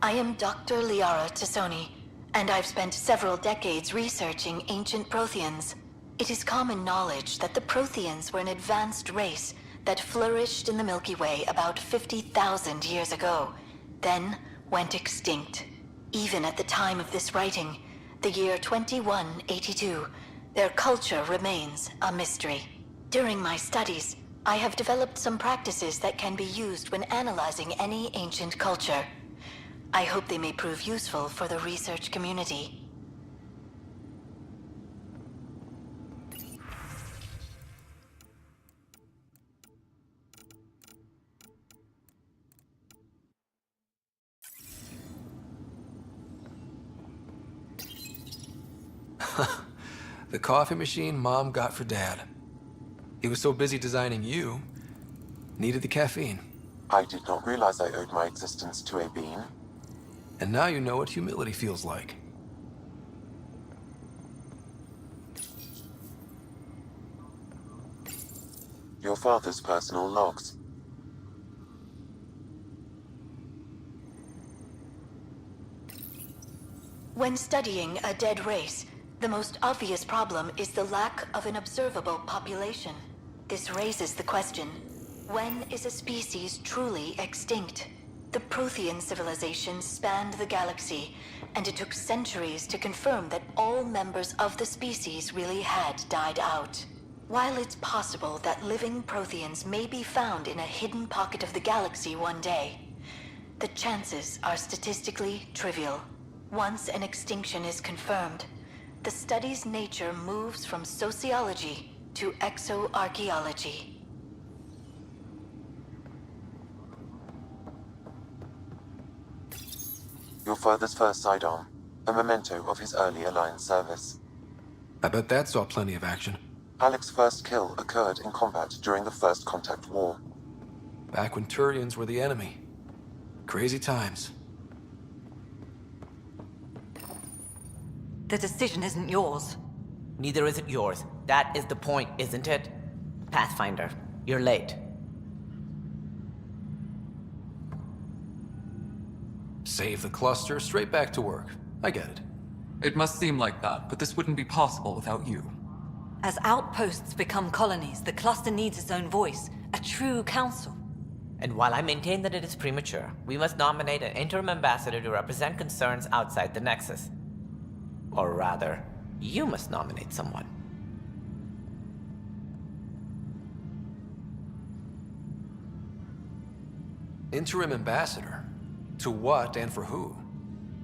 I am Dr. Liara Tassoni, and I've spent several decades researching ancient Protheans. It is common knowledge that the Protheans were an advanced race that flourished in the Milky Way about 50,000 years ago, then went extinct. Even at the time of this writing, the year 2182, their culture remains a mystery. During my studies, I have developed some practices that can be used when analyzing any ancient culture. I hope they may prove useful for the research community. The coffee machine Mom got for Dad. He was so busy designing you, needed the caffeine. I did not realize I owed my existence to a bean. And now you know what humility feels like. Your father's personal logs. When studying a dead race, the most obvious problem is the lack of an observable population. This raises the question, when is a species truly extinct? The Prothean civilization spanned the galaxy, and it took centuries to confirm that all members of the species really had died out. While it's possible that living Protheans may be found in a hidden pocket of the galaxy one day, the chances are statistically trivial. Once an extinction is confirmed, the study's nature moves from sociology to exoarchaeology. Your father's first sidearm, a memento of his early Alliance service. I bet that saw plenty of action. Alec's first kill occurred in combat during the First Contact War. Back when Turians were the enemy. Crazy times. The decision isn't yours. Neither is it yours. That is the point, isn't it? Pathfinder, you're late. Save the cluster, straight back to work. I get it. It must seem like that, but this wouldn't be possible without you. As outposts become colonies, the cluster needs its own voice, a true council. And while I maintain that it is premature, we must nominate an interim ambassador to represent concerns outside the Nexus. Or rather, you must nominate someone. Interim ambassador? To what and for who?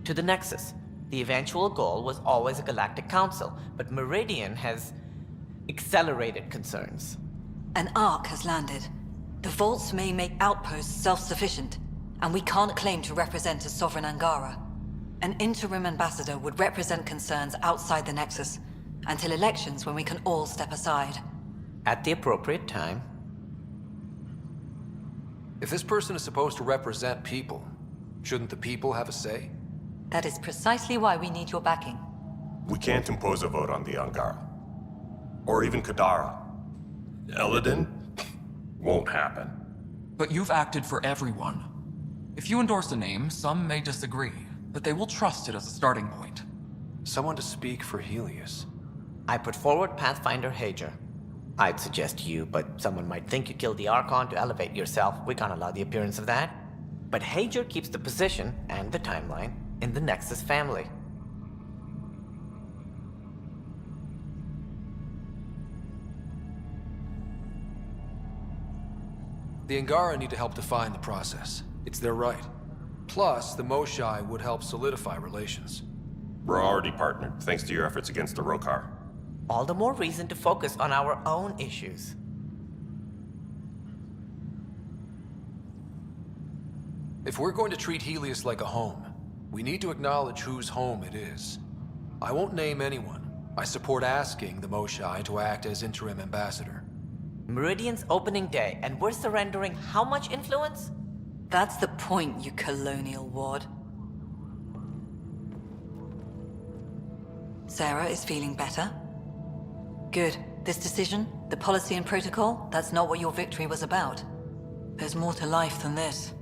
To the Nexus. The eventual goal was always a galactic council, but Meridian has accelerated concerns. An arc has landed. The vaults may make outposts self-sufficient, and we can't claim to represent a sovereign Angara. An interim ambassador would represent concerns outside the Nexus, until elections when we can all step aside. At the appropriate time. If this person is supposed to represent people, shouldn't the people have a say? That is precisely why we need your backing. We can't impose a vote on the Angara. Or even Kadara. Eladin? Won't happen. But you've acted for everyone. If you endorse a name, some may disagree, but they will trust it as a starting point. Someone to speak for Helios. I put forward Pathfinder Hager. I'd suggest you, but someone might think you killed the Archon to elevate yourself. We can't allow the appearance of that. But Hager keeps the position and the timeline in the Nexus family. The Angara need to help define the process. It's their right. Plus, the Moshai would help solidify relations. We're already partnered, thanks to your efforts against the Rokar. All the more reason to focus on our own issues. If we're going to treat Helios like a home, we need to acknowledge whose home it is. I won't name anyone. I support asking the Moshai to act as interim ambassador. Meridian's opening day, and we're surrendering how much influence? That's the point, you colonial wad. Sarah is feeling better? Good. This decision, the policy and protocol, that's not what your victory was about. There's more to life than this.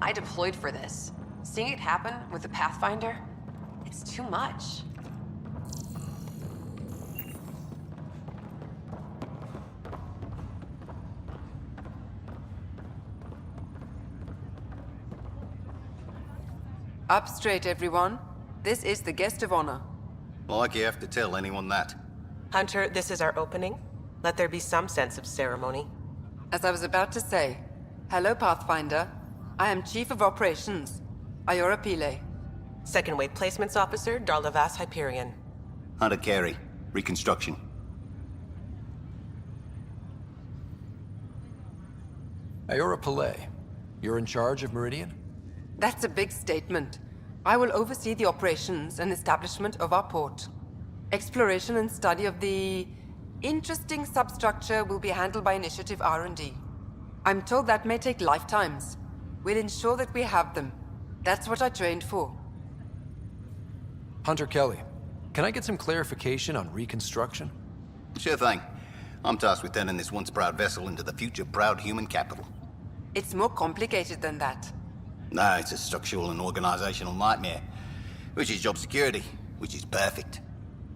I deployed for this. Seeing it happen with the Pathfinder, it's too much. Up straight, everyone. This is the guest of honor. Like you have to tell anyone that. Hunter, this is our opening. Let there be some sense of ceremony. As I was about to say, hello, Pathfinder. I am Chief of Operations, Iora Pile. Second Wave Placements Officer, Darlavas Hyperion. Hunter Carey, Reconstruction. Iora Pillay, you're in charge of Meridian? That's a big statement. I will oversee the operations and establishment of our port. Exploration and study of the interesting substructure will be handled by Initiative R&D. I'm told that may take lifetimes. We'll ensure that we have them. That's what I trained for. Hunter Kelly, can I get some clarification on reconstruction? Sure thing. I'm tasked with turning this once proud vessel into the future proud human capital. It's more complicated than that. No, it's a structural and organizational nightmare. Which is job security, which is perfect.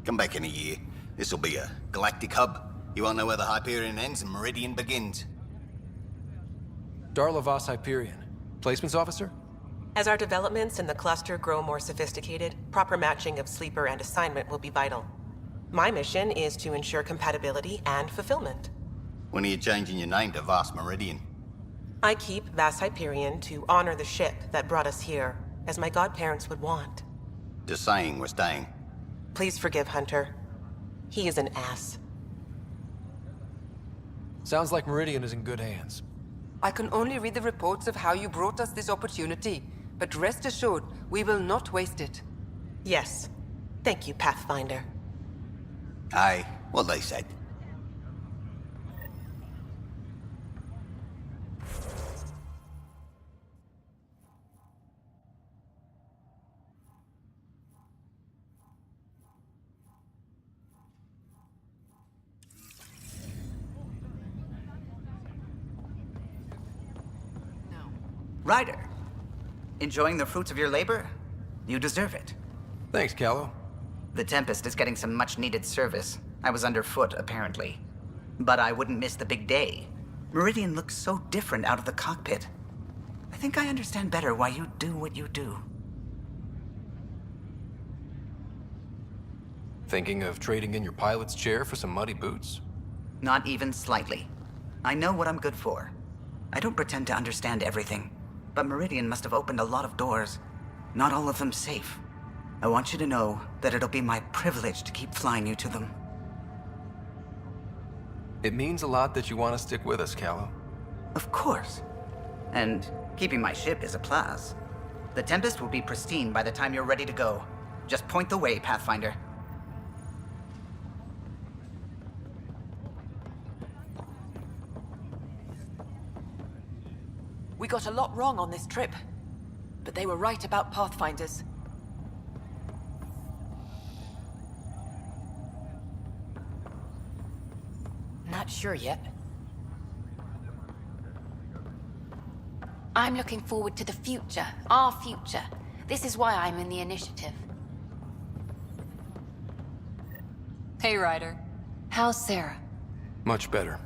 Come back in a year. This'll be a galactic hub. You won't know where the Hyperion ends and Meridian begins. Darlavas Hyperion, placements officer? As our developments in the cluster grow more sophisticated, proper matching of sleeper and assignment will be vital. My mission is to ensure compatibility and fulfillment. When are you changing your name to Vast Meridian? I keep Vas Hyperion to honor the ship that brought us here, as my godparents would want. Just saying we're staying. Please forgive Hunter. He is an ass. Sounds like Meridian is in good hands. I can only read the reports of how you brought us this opportunity, but rest assured, we will not waste it. Yes. Thank you, Pathfinder. Aye, what they said. Ryder, enjoying the fruits of your labor? You deserve it. Thanks, Callow. The Tempest is getting some much-needed service. I was underfoot, apparently. But I wouldn't miss the big day. Meridian looks so different out of the cockpit. I think I understand better why you do what you do. Thinking of trading in your pilot's chair for some muddy boots? Not even slightly. I know what I'm good for. I don't pretend to understand everything, but Meridian must have opened a lot of doors. Not all of them safe. I want you to know that it'll be my privilege to keep flying you to them. It means a lot that you want to stick with us, Callow. Of course. And keeping my ship is a plus. The Tempest will be pristine by the time you're ready to go. Just point the way, Pathfinder. We got a lot wrong on this trip, but they were right about Pathfinders. Not sure yet. I'm looking forward to the future, our future. This is why I'm in the initiative. Hey, Ryder. How's Sarah? Much better.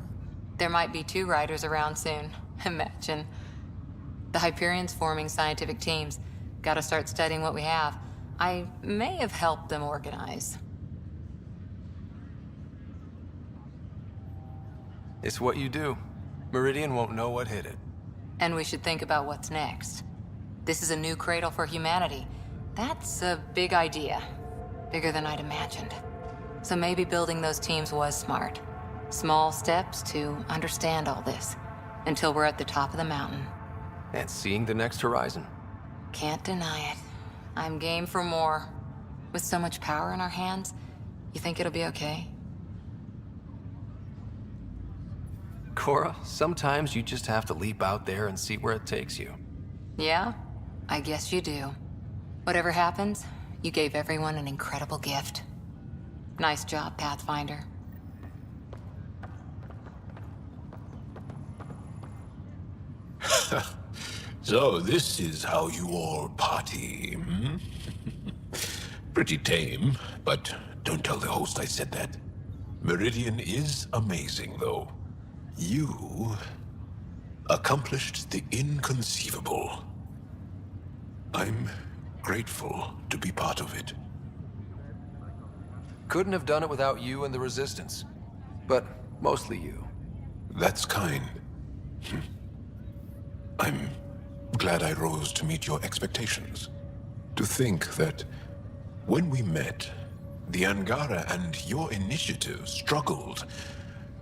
There might be 2 Riders around soon. Imagine. The Hyperion's forming scientific teams. Gotta start studying what we have. I may have helped them organize. It's what you do. Meridian won't know what hit it. And we should think about what's next. This is a new cradle for humanity. That's a big idea. Bigger than I'd imagined. So maybe building those teams was smart. Small steps to understand all this, until we're at the top of the mountain. And seeing the next horizon. Can't deny it. I'm game for more. With so much power in our hands, you think it'll be okay? Cora, sometimes you just have to leap out there and see where it takes you. Yeah? I guess you do. Whatever happens, you gave everyone an incredible gift. Nice job, Pathfinder. So this is how you all party, hmm? Pretty tame, but don't tell the host I said that. Meridian is amazing, though. You accomplished the inconceivable. I'm grateful to be part of it. Couldn't have done it without you and the Resistance. But mostly you. That's kind. I'm glad I rose to meet your expectations. To think that when we met, the Angara and your initiative struggled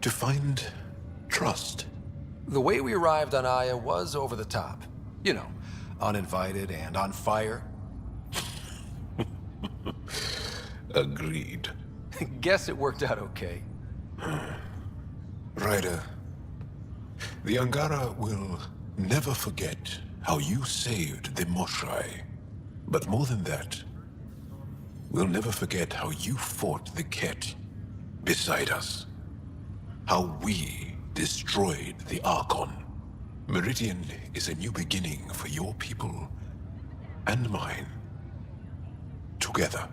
to find trust. The way we arrived on Aya was over the top. You know, uninvited and on fire. Agreed. Guess it worked out okay. Ryder, the Angara will never forget how you saved the Moshai. But more than that, we'll never forget how you fought the Ket beside us. How we destroyed the Archon. Meridian is a new beginning for your people and mine. Together.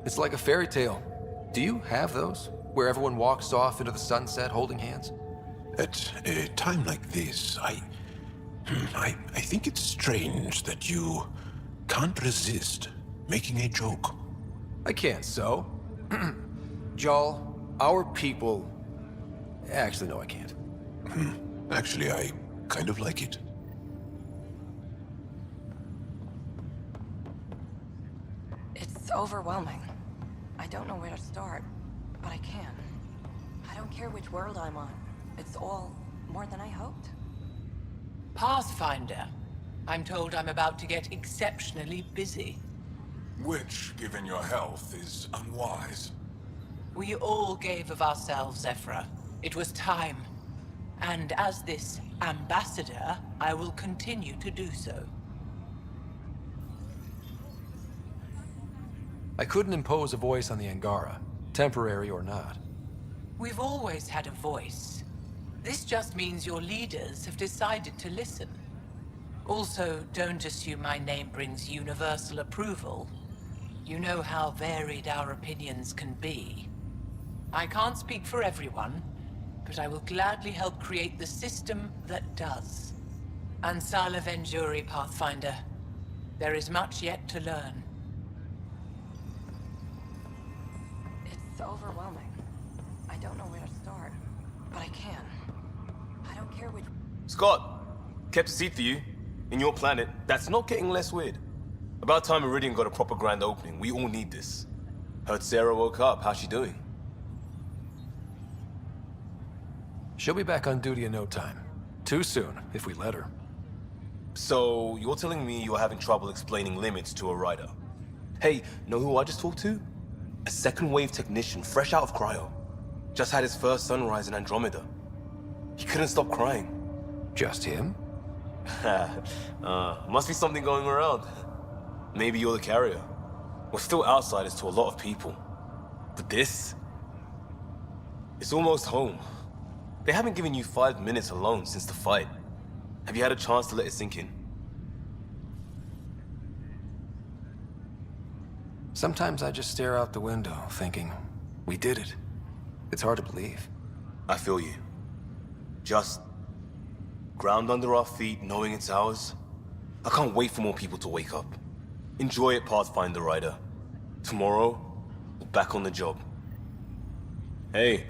It's like a fairy tale. Do you have those? Where everyone walks off into the sunset holding hands? At a time like this, I think it's strange that you can't resist making a joke. I can't, so? Jarl, our people... Actually, no, I can't. Actually, I kind of like it. It's overwhelming. I don't know where to start, but I can. I don't care which world I'm on. It's all more than I hoped. Pathfinder. I'm told I'm about to get exceptionally busy. Which, given your health, is unwise. We all gave of ourselves, Ephra. It was time. And as this ambassador, I will continue to do so. I couldn't impose a voice on the Angara, temporary or not. We've always had a voice. This just means your leaders have decided to listen. Also, don't assume my name brings universal approval. You know how varied our opinions can be. I can't speak for everyone, but I will gladly help create the system that does. Ansala Venjuri, Pathfinder. There is much yet to learn. It's overwhelming. I don't know where to start, but I can. I don't care which... Scott, kept a seat for you. In your planet, that's not getting less weird. About time Meridian got a proper grand opening. We all need this. Heard Sarah woke up. How's she doing? She'll be back on duty in no time. Too soon, if we let her. So, you're telling me you're having trouble explaining limits to a rider? Hey, know who I just talked to? A second-wave technician, fresh out of cryo. Just had his first sunrise in Andromeda. He couldn't stop crying. Just him? Must be something going around. Maybe you're the carrier. We're still outsiders to a lot of people. But this? It's almost home. They haven't given you 5 minutes alone since the fight. Have you had a chance to let it sink in? Sometimes I just stare out the window, thinking, we did it. It's hard to believe. I feel you. Just ground under our feet, knowing it's ours. I can't wait for more people to wake up. Enjoy it, Pathfinder Rider. Tomorrow, we're back on the job. Hey.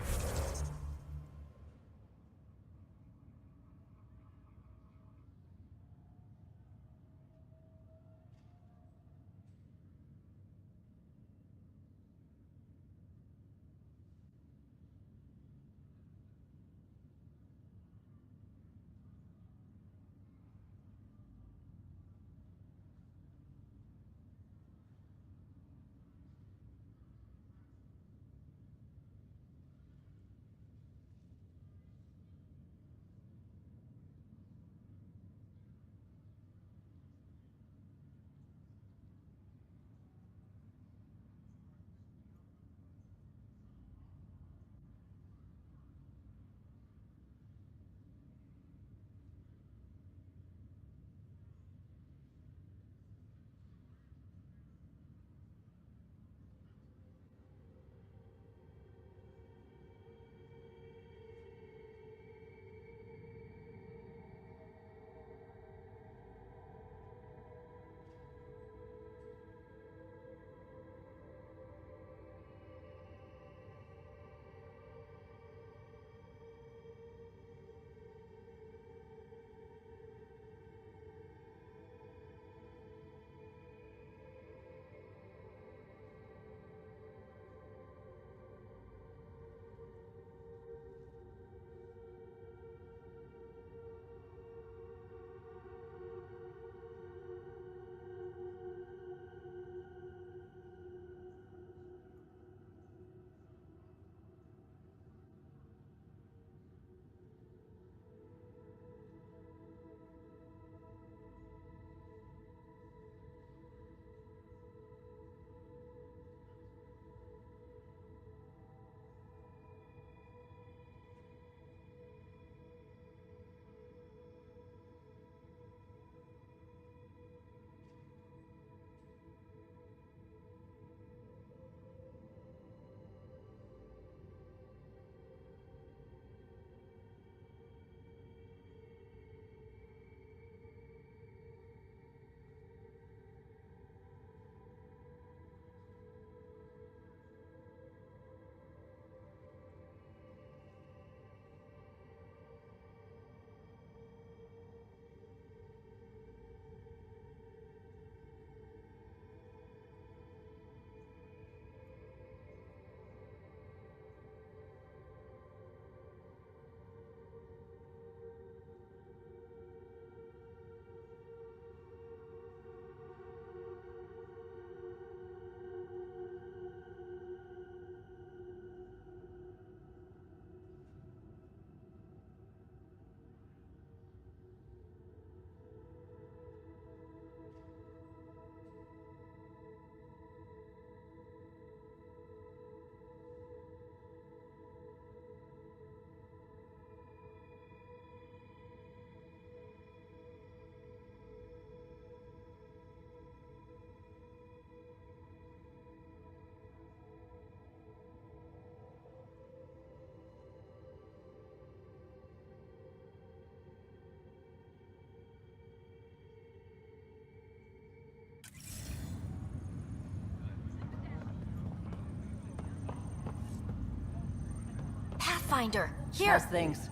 Pathfinder. Here. How's things?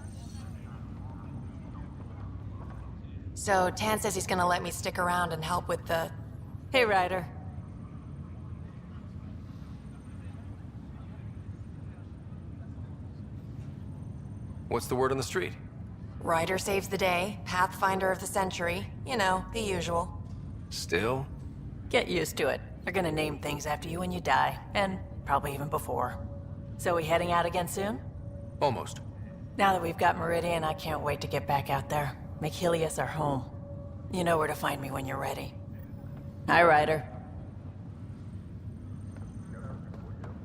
So, Tan says he's gonna let me stick around and help with the... Hey, Ryder. What's the word on the street? Ryder saves the day, Pathfinder of the century. You know, the usual. Still? Get used to it. They're gonna name things after you when you die, and probably even before. So we heading out again soon? Almost. Now that we've got Meridian, I can't wait to get back out there. Make Helios our home. You know where to find me when you're ready. Hi, Ryder.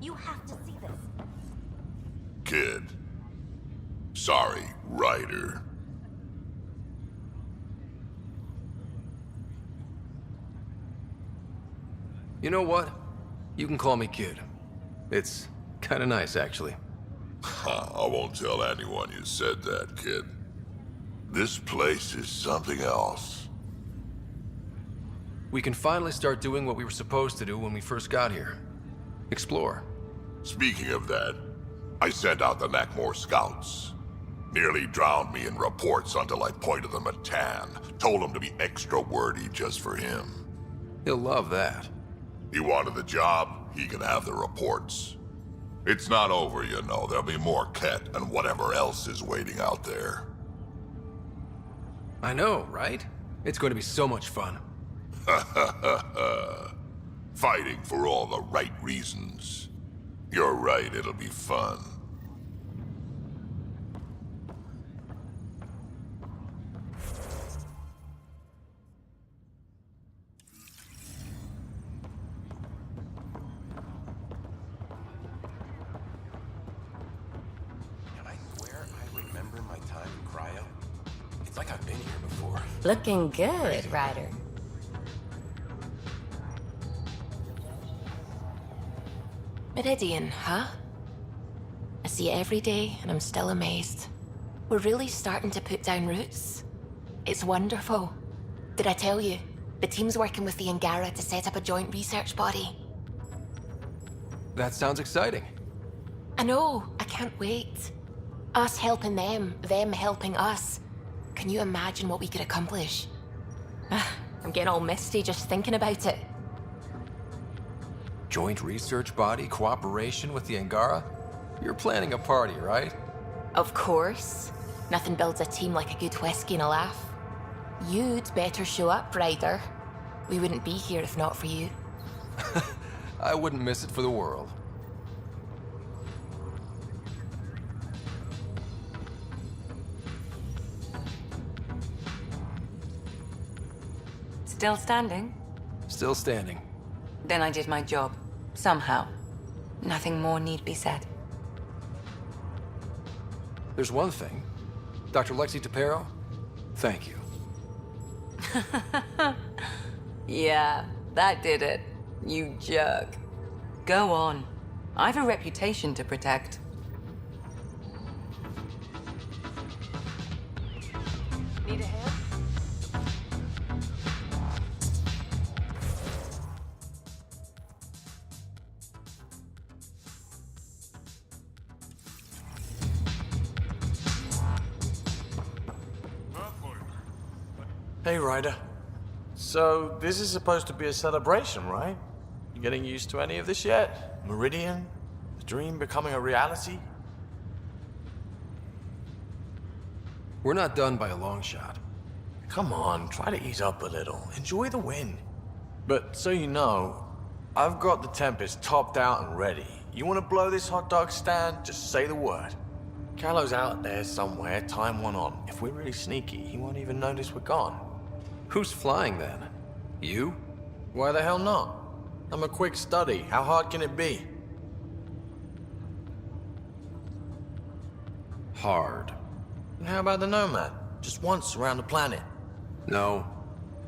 You have to see this. Kid. Sorry, Ryder. You know what? You can call me Kid. It's kinda nice, actually. I won't tell anyone you said that, kid. This place is something else. We can finally start doing what we were supposed to do when we first got here. Explore. Speaking of that, I sent out the Nakmor scouts. Nearly drowned me in reports until I pointed them at Tan. Told him to be extra wordy just for him. He'll love that. He wanted the job, he can have the reports. It's not over, you know. There'll be more Ket and whatever else is waiting out there. I know, right? It's going to be so much fun. Fighting for all the right reasons. You're right, it'll be fun. It's like I've been here before. Looking good, Ryder. Meridian, huh? I see it every day, and I'm still amazed. We're really starting to put down roots. It's wonderful. Did I tell you? The team's working with the Angara to set up a joint research body. That sounds exciting. I know, I can't wait. Us helping them helping us. Can you imagine what we could accomplish? I'm getting all misty just thinking about it. Joint research body, cooperation with the Angara? You're planning a party, right? Of course. Nothing builds a team like a good whiskey and a laugh. You'd better show up, Ryder. We wouldn't be here if not for you. I wouldn't miss it for the world. Still standing? Still standing. Then I did my job. Somehow. Nothing more need be said. There's one thing. Dr. Lexi Tapero, thank you. Yeah, that did it. You jerk. Go on. I've a reputation to protect. Need a hand? Hey, Ryder. So, this is supposed to be a celebration, right? You getting used to any of this yet? Meridian? The dream becoming a reality? We're not done by a long shot. Come on, try to ease up a little. Enjoy the win. But so you know, I've got the Tempest topped out and ready. You want to blow this hot dog stand? Just say the word. Callow's out there somewhere, time one on. If we're really sneaky, he won't even notice we're gone. Who's flying then? You? Why the hell not? I'm a quick study. How hard can it be? Hard. And how about the Nomad? Just once around the planet. No.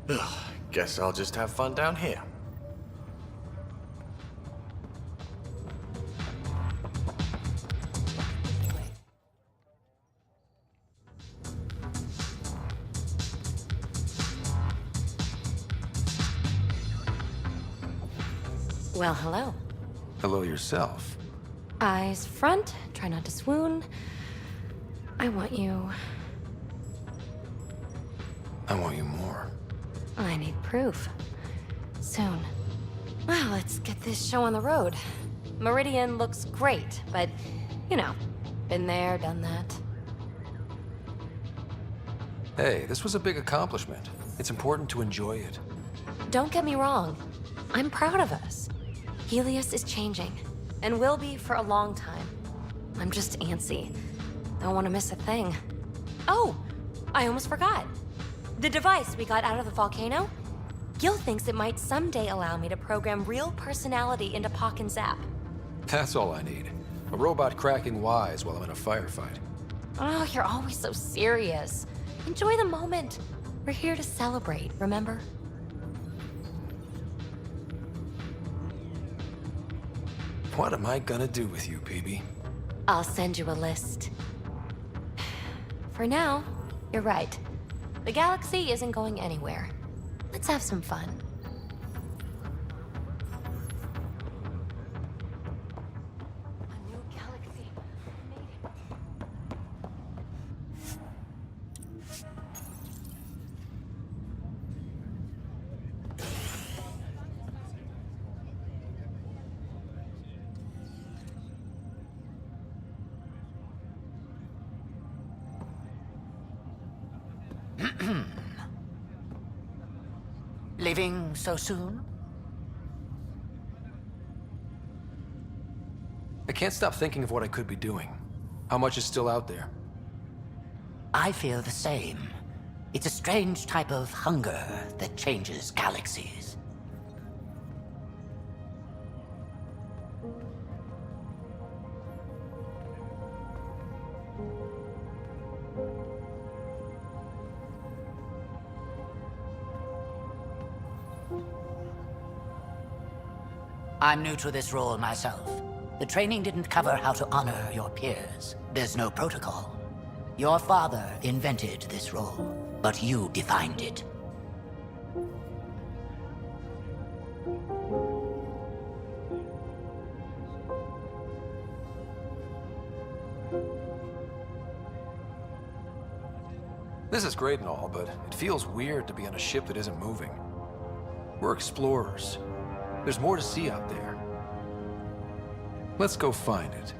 Ugh, guess I'll just have fun down here. Well, hello. Hello yourself. Eyes front, try not to swoon. I want you. I want you more. I need proof. Soon. Well, let's get this show on the road. Meridian looks great, but, you know, been there, done that. Hey, this was a big accomplishment. It's important to enjoy it. Don't get me wrong. I'm proud of us. Helios is changing, and will be for a long time. I'm just antsy. Don't want to miss a thing. Oh, I almost forgot. The device we got out of the volcano? Gil thinks it might someday allow me to program real personality into Pock and Zap. That's all I need. A robot cracking wise while I'm in a firefight. Oh, you're always so serious. Enjoy the moment. We're here to celebrate, remember? What am I gonna do with you, PB? I'll send you a list. For now, you're right. The galaxy isn't going anywhere. Let's have some fun. A new galaxy. Leaving so soon? I can't stop thinking of what I could be doing. How much is still out there? I feel the same. It's a strange type of hunger that changes galaxies. I'm new to this role myself. The training didn't cover how to honor your peers. There's no protocol. Your father invented this role, but you defined it. This is great and all, but it feels weird to be on a ship that isn't moving. We're explorers. There's more to see out there. Let's go find it.